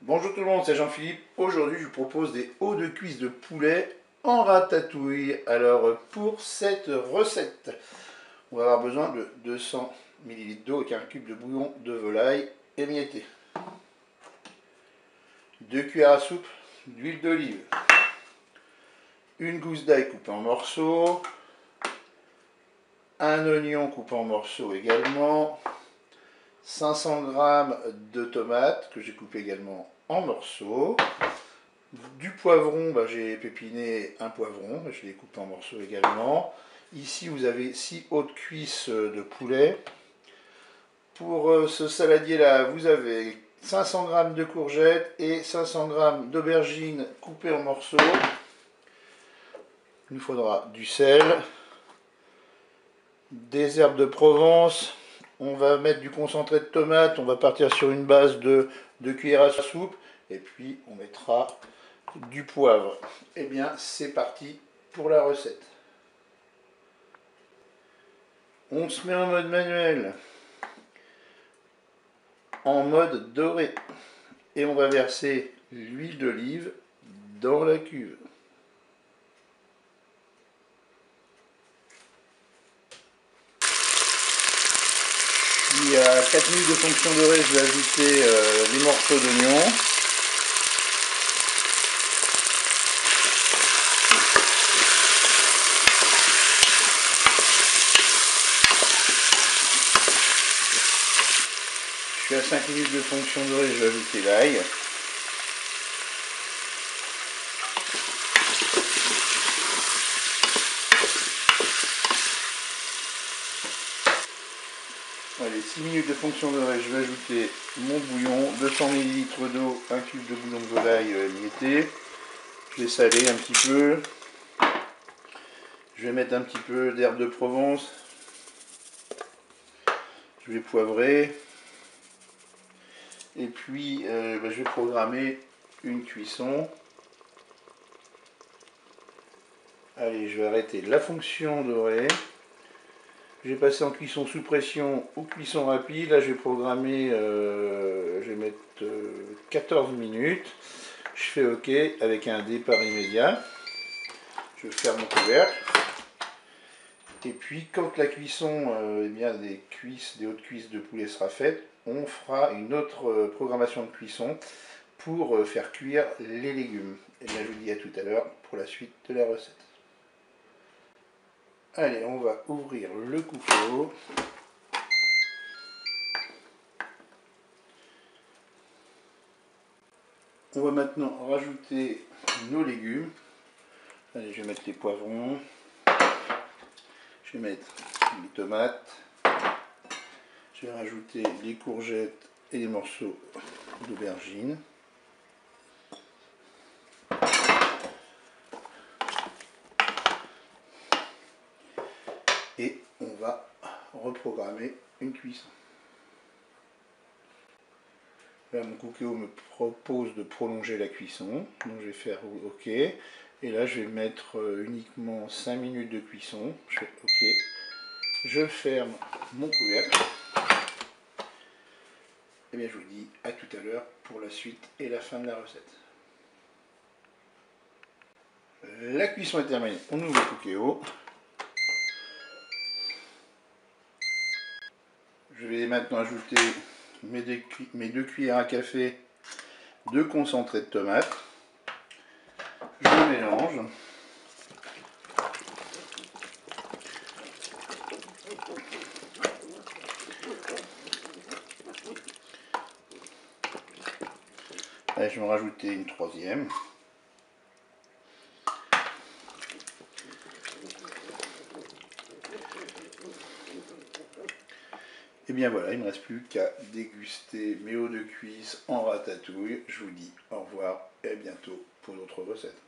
Bonjour tout le monde, c'est Jean-Philippe. Aujourd'hui, je vous propose des hauts de cuisse de poulet en ratatouille. Alors, pour cette recette, on va avoir besoin de 200 ml d'eau avec un cube de bouillon de volaille émietté, 2 cuillères à soupe d'huile d'olive, une gousse d'ail coupée en morceaux, un oignon coupé en morceaux également, 500 g de tomates que j'ai coupé également en morceaux, du poivron, j'ai pépiné un poivron, je l'ai coupé en morceaux également. Ici vous avez 6 hautes cuisses de poulet. Pour ce saladier là, vous avez 500 g de courgettes et 500 g d'aubergines coupées en morceaux. Il nous faudra du sel, des herbes de Provence. On va mettre du concentré de tomate, on va partir sur une base de 2 cuillères à soupe. Et puis on mettra du poivre. Et bien c'est parti pour la recette. On se met en mode manuel, en mode doré. Et on va verser l'huile d'olive dans la cuve. Puis à 4 minutes de fonction dorée, je vais ajouter les morceaux d'oignon. Puis à 5 minutes de fonction dorée, je vais ajouter l'ail. Allez, 6 minutes de fonction dorée, je vais ajouter mon bouillon, 200 ml d'eau, un cube de bouillon de volaille émietté. Je vais saler un petit peu. Je vais mettre un petit peu d'herbe de Provence. Je vais poivrer. Et puis je vais programmer une cuisson. Allez, je vais arrêter la fonction dorée. Je vais passer en cuisson sous pression ou cuisson rapide. Là, je vais programmer, je vais mettre 14 minutes. Je fais OK avec un départ immédiat. Je ferme mon couvercle. Et puis, quand la cuisson des hautes cuisses de poulet sera faite, on fera une autre programmation de cuisson pour faire cuire les légumes. Et bien, je vous dis à tout à l'heure pour la suite de la recette. Allez, on va ouvrir le couteau. On va maintenant rajouter nos légumes. Allez, je vais mettre les poivrons. Je vais mettre les tomates. Je vais rajouter les courgettes et les morceaux d'aubergine. Et on va reprogrammer une cuisson. Là, mon cookéo me propose de prolonger la cuisson, donc je vais faire OK. Et là, je vais mettre uniquement 5 minutes de cuisson. Je fais OK. Je ferme mon couvercle. Et bien, je vous dis à tout à l'heure pour la suite et la fin de la recette. La cuisson est terminée. On ouvre le cookéo. Je vais maintenant ajouter mes 2 cuillères à café de concentré de tomate. Je mélange. Allez, je vais en rajouter une troisième. Et bien voilà, il ne me reste plus qu'à déguster mes hauts de cuisse en ratatouille. Je vous dis au revoir et à bientôt pour d'autres recettes.